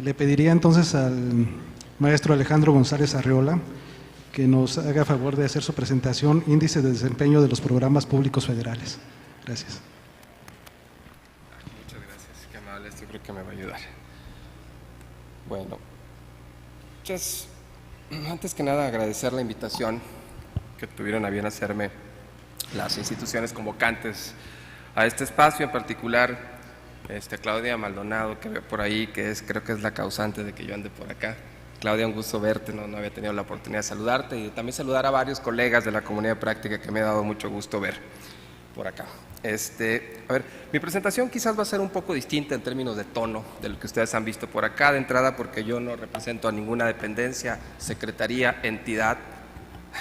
Le pediría entonces al maestro Alejandro González Arreola que nos haga favor de hacer su presentación, índice de desempeño de los programas públicos federales. Gracias. Muchas gracias, qué amable, esto creo que me va a ayudar. Bueno, pues, antes que nada agradecer la invitación que tuvieron a bien hacerme las instituciones convocantes a este espacio, en particular Claudia Maldonado, que veo por ahí, creo que es la causante de que yo ande por acá. Claudia, un gusto verte, no había tenido la oportunidad de saludarte, y también saludar a varios colegas de la comunidad práctica que me ha dado mucho gusto ver por acá. A ver, mi presentación quizás va a ser un poco distinta en términos de tono de lo que ustedes han visto por acá, de entrada porque yo no represento a ninguna dependencia, secretaría, entidad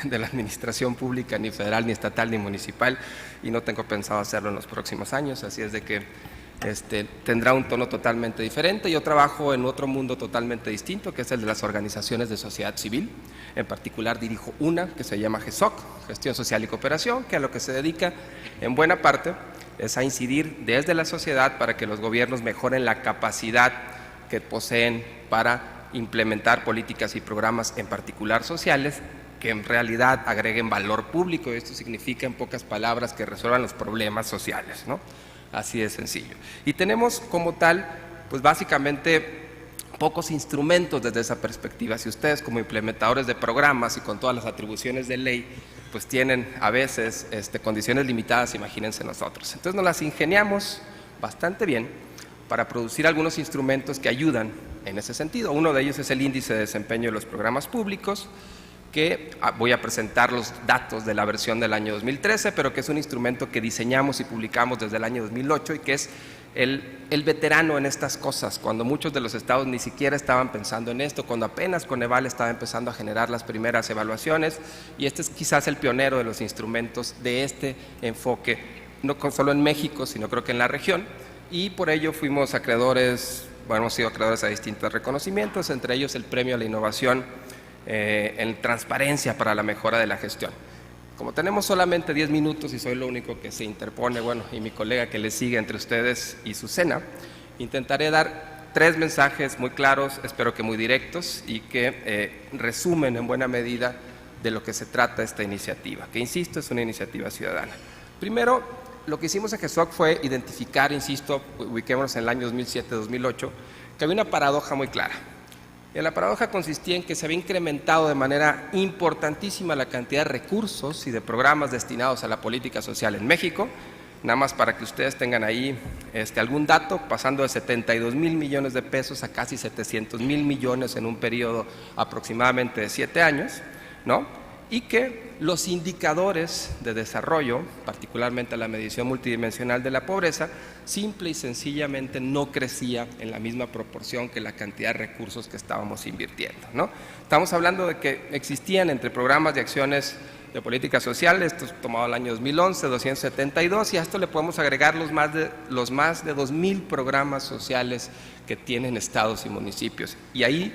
de la administración pública, ni federal, ni estatal, ni municipal, y no tengo pensado hacerlo en los próximos años, así es de que tendrá un tono totalmente diferente. Yo trabajo en otro mundo totalmente distinto, que es el de las organizaciones de sociedad civil. En particular dirijo una que se llama GESOC, Gestión Social y Cooperación, que a lo que se dedica en buena parte es a incidir desde la sociedad para que los gobiernos mejoren la capacidad que poseen para implementar políticas y programas, en particular sociales, que en realidad agreguen valor público. Esto significa, en pocas palabras, que resuelvan los problemas sociales, ¿no? Así de sencillo. Y tenemos como tal, pues básicamente pocos instrumentos desde esa perspectiva. Si ustedes como implementadores de programas y con todas las atribuciones de ley, pues tienen a veces condiciones limitadas, imagínense nosotros. Entonces nos las ingeniamos bastante bien para producir algunos instrumentos que ayudan en ese sentido. Uno de ellos es el índice de desempeño de los programas públicos, que voy a presentar los datos de la versión del año 2013, pero que es un instrumento que diseñamos y publicamos desde el año 2008 y que es el veterano en estas cosas, cuando muchos de los estados ni siquiera estaban pensando en esto, cuando apenas Coneval estaba empezando a generar las primeras evaluaciones, y este es quizás el pionero de los instrumentos de este enfoque, no solo en México, sino creo que en la región, y por ello fuimos acreedores, bueno, hemos sido acreedores a distintos reconocimientos, entre ellos el Premio a la Innovación en transparencia para la mejora de la gestión. Como tenemos solamente 10 minutos y soy lo único que se interpone, bueno, y mi colega que le sigue entre ustedes y Susana, intentaré dar 3 mensajes muy claros, espero que muy directos, y que resumen en buena medida de lo que se trata esta iniciativa, que insisto, es una iniciativa ciudadana. Primero, lo que hicimos en GESOC fue identificar, insisto, ubiquémonos en el año 2007-2008, que había una paradoja muy clara. Y la paradoja consistía en que se había incrementado de manera importantísima la cantidad de recursos y de programas destinados a la política social en México. Nada más para que ustedes tengan ahí algún dato, pasando de 72,000 millones de pesos a casi 700,000 millones en un periodo aproximadamente de 7 años, ¿no? Y que los indicadores de desarrollo, particularmente la medición multidimensional de la pobreza, simple y sencillamente no crecía en la misma proporción que la cantidad de recursos que estábamos invirtiendo, ¿no? Estamos hablando de que existían entre programas de acciones de política social, esto es tomado el año 2011, 272, y a esto le podemos agregar los más de 2,000 programas sociales que tienen estados y municipios. Y ahí,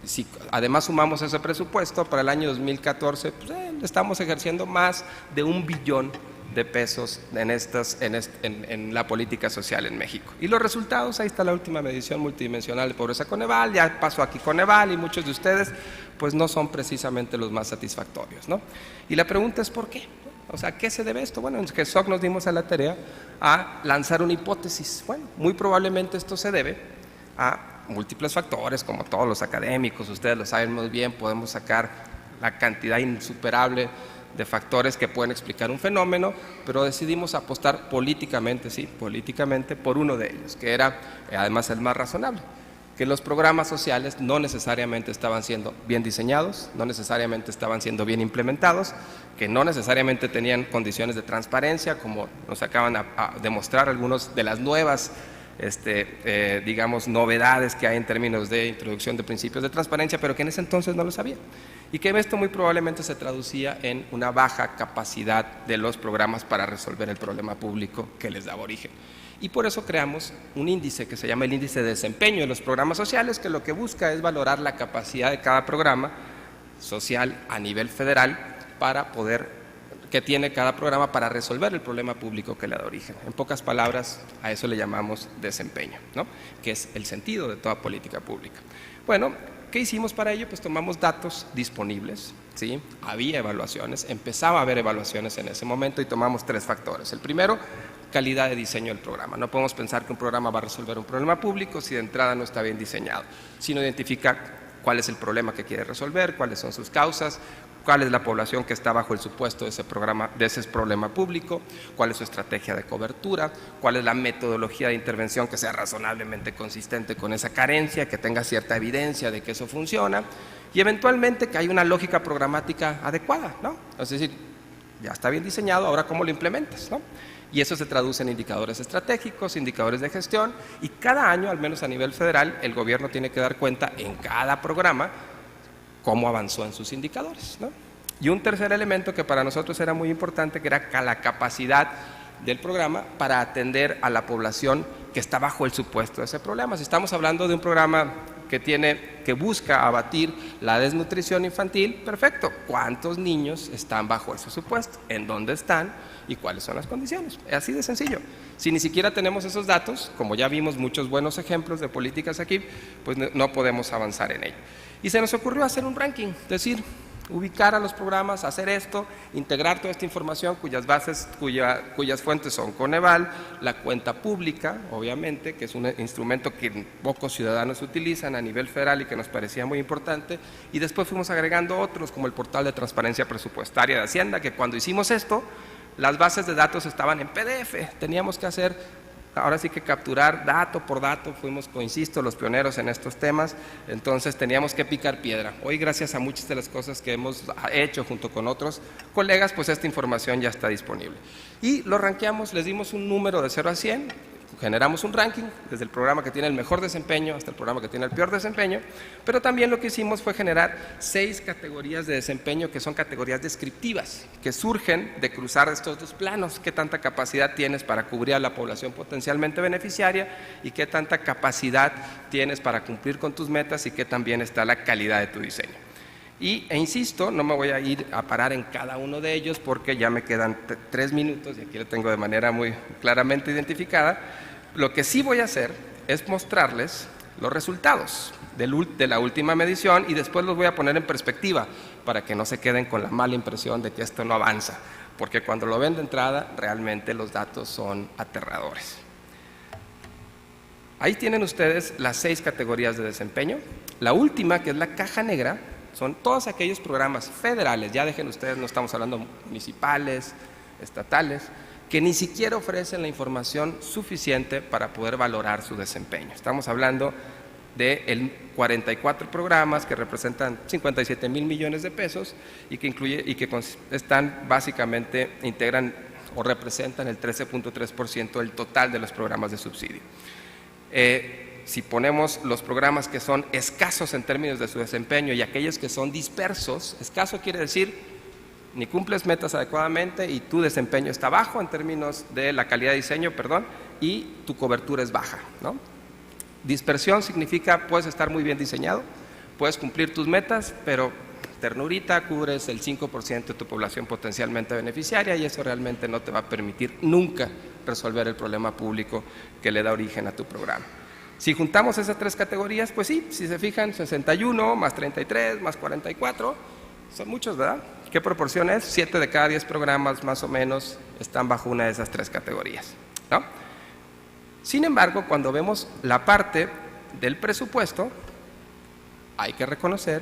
si además sumamos ese presupuesto para el año 2014, pues, estamos ejerciendo más de 1 billón de pesos en la política social en México. Y los resultados, ahí está la última medición multidimensional de pobreza Coneval, ya pasó aquí Coneval y muchos de ustedes pues no son precisamente los más satisfactorios, ¿no? Y la pregunta es ¿por qué? O sea, ¿qué se debe esto? Bueno, en GESOC nos dimos a la tarea a lanzar una hipótesis. Bueno, muy probablemente esto se debe a múltiples factores, como todos los académicos, ustedes lo saben muy bien, podemos sacar la cantidad insuperable de factores que pueden explicar un fenómeno, pero decidimos apostar políticamente, sí, políticamente, por uno de ellos, que era además el más razonable, que los programas sociales no necesariamente estaban siendo bien diseñados, no necesariamente estaban siendo bien implementados, que no necesariamente tenían condiciones de transparencia, como nos acaban a demostrar algunas de las nuevas digamos, novedades que hay en términos de introducción de principios de transparencia, pero que en ese entonces no lo sabía. Y que esto muy probablemente se traducía en una baja capacidad de los programas para resolver el problema público que les daba origen. Y por eso creamos un índice que se llama el índice de desempeño de los programas sociales, que lo que busca es valorar la capacidad de cada programa social a nivel federal para poder que tiene cada programa para resolver el problema público que le da origen. En pocas palabras, a eso le llamamos desempeño, ¿no? Que es el sentido de toda política pública. Bueno, ¿qué hicimos para ello? Pues tomamos datos disponibles, ¿sí? Había evaluaciones, empezaba a haber evaluaciones en ese momento y tomamos 3 factores. El primero, calidad de diseño del programa. No podemos pensar que un programa va a resolver un problema público si de entrada no está bien diseñado, si no identifica cuál es el problema que quiere resolver, cuáles son sus causas, cuál es la población que está bajo el supuesto de ese problema público, cuál es su estrategia de cobertura, cuál es la metodología de intervención que sea razonablemente consistente con esa carencia, que tenga cierta evidencia de que eso funciona y eventualmente que haya una lógica programática adecuada, ¿no? Es decir, ya está bien diseñado, ahora ¿cómo lo implementas, no? Y eso se traduce en indicadores estratégicos, indicadores de gestión y cada año, al menos a nivel federal, el gobierno tiene que dar cuenta en cada programa cómo avanzó en sus indicadores, ¿no? Y un tercer elemento que para nosotros era muy importante, que era la capacidad del programa para atender a la población que está bajo el supuesto de ese problema. Si estamos hablando de un programa que busca abatir la desnutrición infantil, perfecto. ¿Cuántos niños están bajo ese supuesto? ¿En dónde están? ¿Y cuáles son las condiciones? Es así de sencillo. Si ni siquiera tenemos esos datos, como ya vimos muchos buenos ejemplos de políticas aquí, pues no podemos avanzar en ello. Y se nos ocurrió hacer un ranking, es decir, ubicar a los programas, hacer esto, integrar toda esta información cuyas fuentes son Coneval, la cuenta pública, obviamente, que es un instrumento que pocos ciudadanos utilizan a nivel federal y que nos parecía muy importante, y después fuimos agregando otros, como el portal de transparencia presupuestaria de Hacienda, que cuando hicimos esto, las bases de datos estaban en PDF, teníamos que hacer ahora sí que capturar dato por dato, fuimos, insisto, los pioneros en estos temas, entonces teníamos que picar piedra. Hoy, gracias a muchas de las cosas que hemos hecho junto con otros colegas, pues esta información ya está disponible. Y lo rankeamos, les dimos un número de 0 a 100, generamos un ranking, desde el programa que tiene el mejor desempeño hasta el programa que tiene el peor desempeño, pero también lo que hicimos fue generar 6 categorías de desempeño que son categorías descriptivas, que surgen de cruzar estos 2 planos, qué tanta capacidad tienes para cubrir a la población potencialmente beneficiaria y qué tanta capacidad tienes para cumplir con tus metas y qué también está la calidad de tu diseño. E insisto, no me voy a ir a parar en cada uno de ellos porque ya me quedan 3 minutos y aquí lo tengo de manera muy claramente identificada. Lo que sí voy a hacer es mostrarles los resultados de la última medición y después los voy a poner en perspectiva para que no se queden con la mala impresión de que esto no avanza, porque cuando lo ven de entrada realmente los datos son aterradores. Ahí tienen ustedes las 6 categorías de desempeño. La última, que es la caja negra, son todos aquellos programas federales, ya dejen ustedes, no estamos hablando municipales, estatales, que ni siquiera ofrecen la información suficiente para poder valorar su desempeño. Estamos hablando de 44 programas que representan 57,000 millones de pesos y que están básicamente, integran o representan el 13.3% del total de los programas de subsidio. Si ponemos los programas que son escasos en términos de su desempeño y aquellos que son dispersos, escaso quiere decir ni cumples metas adecuadamente y tu desempeño está bajo en términos de la calidad de diseño, y tu cobertura es baja, ¿no? Dispersión significa puedes estar muy bien diseñado, puedes cumplir tus metas, pero ternurita, cubres el 5% de tu población potencialmente beneficiaria y eso realmente no te va a permitir nunca resolver el problema público que le da origen a tu programa. Si juntamos esas 3 categorías, pues sí, si se fijan, 61 más 33 más 44, son muchos, ¿verdad? ¿Qué proporción es? 7 de cada 10 programas más o menos están bajo una de esas 3 categorías, ¿no? Sin embargo, cuando vemos la parte del presupuesto, hay que reconocer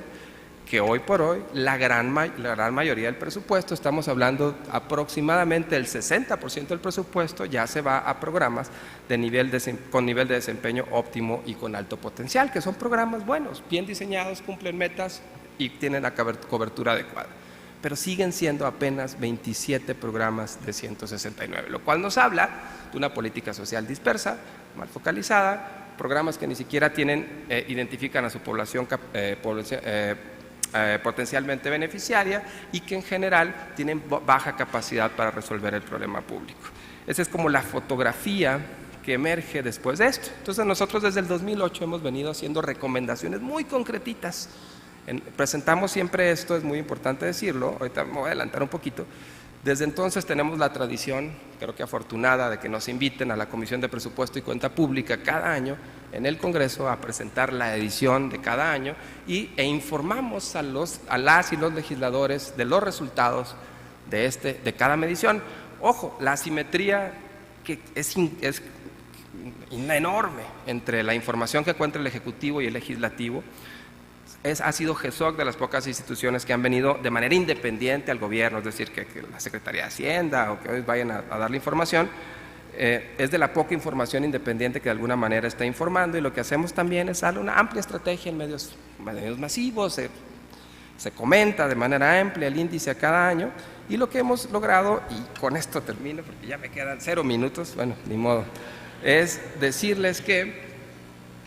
que hoy por hoy la gran mayoría del presupuesto, estamos hablando aproximadamente el 60% del presupuesto ya se va a programas con nivel de desempeño óptimo y con alto potencial, que son programas buenos, bien diseñados, cumplen metas y tienen la cobertura adecuada. Pero siguen siendo apenas 27 programas de 169, lo cual nos habla de una política social dispersa, mal focalizada, programas que ni siquiera identifican a su población potencialmente beneficiaria y que en general tienen baja capacidad para resolver el problema público. Esa es como la fotografía que emerge después de esto. Entonces nosotros desde el 2008 hemos venido haciendo recomendaciones muy concretitas. Presentamos siempre esto, es muy importante decirlo, ahorita me voy a adelantar un poquito, Desde entonces tenemos la tradición, creo que afortunada, de que nos inviten a la Comisión de Presupuesto y Cuenta Pública cada año en el Congreso a presentar la edición de cada año e informamos a las y los legisladores de los resultados de cada medición. Ojo, la asimetría que es enorme entre la información que cuenta el Ejecutivo y el Legislativo. Ha sido GESOC de las pocas instituciones que han venido de manera independiente al gobierno, es decir, que la Secretaría de Hacienda o que hoy vayan a dar la información, es de la poca información independiente que de alguna manera está informando, y lo que hacemos también es darle una amplia estrategia en medios masivos, se comenta de manera amplia el índice a cada año, y lo que hemos logrado, y con esto termino porque ya me quedan 0 minutos, bueno, ni modo, es decirles que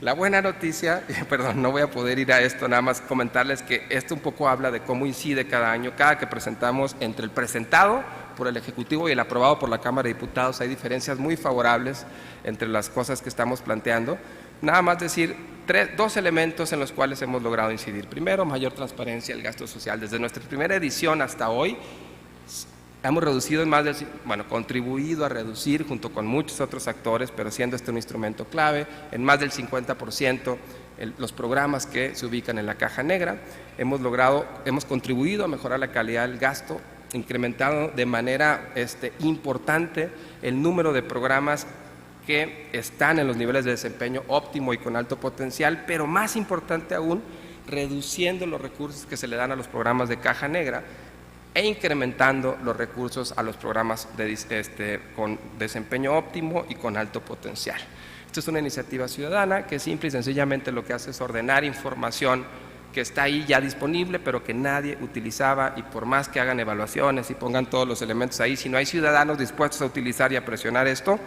la buena noticia, perdón, no voy a poder ir a esto, nada más comentarles que esto un poco habla de cómo incide cada año, cada que presentamos entre el presentado por el Ejecutivo y el aprobado por la Cámara de Diputados, hay diferencias muy favorables entre las cosas que estamos planteando. Nada más decir dos elementos en los cuales hemos logrado incidir. Primero, mayor transparencia del gasto social. Desde nuestra primera edición hasta hoy, hemos reducido contribuido a reducir junto con muchos otros actores, pero siendo este un instrumento clave, en más del 50% los programas que se ubican en la caja negra. Hemos contribuido a mejorar la calidad del gasto, incrementado de manera importante el número de programas que están en los niveles de desempeño óptimo y con alto potencial, pero más importante aún, reduciendo los recursos que se le dan a los programas de caja negra e incrementando los recursos a los programas con desempeño óptimo y con alto potencial. Esto es una iniciativa ciudadana que simple y sencillamente lo que hace es ordenar información que está ahí ya disponible, pero que nadie utilizaba, y por más que hagan evaluaciones y pongan todos los elementos ahí, si no hay ciudadanos dispuestos a utilizar y a presionar esto,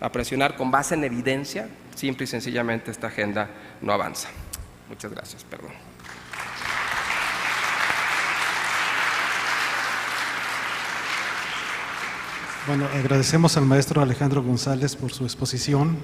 a presionar con base en evidencia, simple y sencillamente esta agenda no avanza. Muchas gracias, perdón. Bueno, agradecemos al maestro Alejandro González por su exposición.